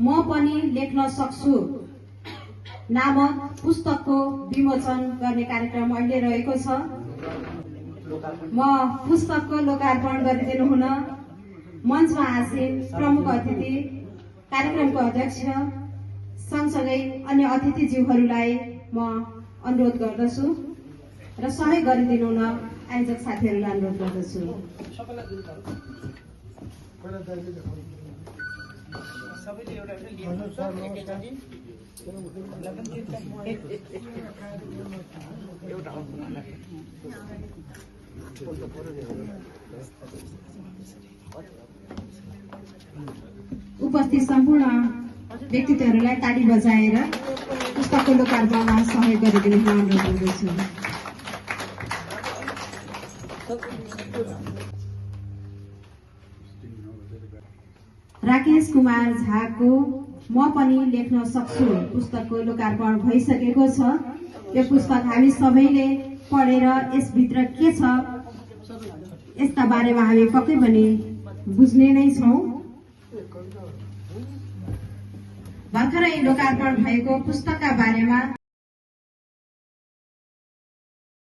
म पनि लेख्न सक्छु नामक पुस्तकको विमोचन गर्ने कार्यक्रम अहिले रहेको छ। म पुस्तकको लोकार्पण गरिदिनु हुन मञ्चमा आसीन प्रमुख अतिथि, कार्यक्रमको अध्यक्ष सँगसँगै अन्य अतिथिज्यूहरूलाई म अनुरोध गर्दछु र सहयोग गरिदिनु हुन आयोजक साथीहरूलाई अनुरोध गर्दछु। उपस्थित सम्पूर्ण व्यक्तित्वहरूलाई ताली बजाएर पुस्तकको लोकार्पणमा सहयोग गरिदिनु हुन अनुरोध गर्दछु। राकेश कुमार झाको म पनि लेख्न सक्छु पुस्तकको लोकार्पण भइसकेको छ। यो पुस्तक हामी सबैले पढेर यसभित्र के छ यसका बारेमा हामी पक्कै पनि बुझ्ने नै छौं। भर्खरै लोकार्पण भएको पुस्तकका बारेमा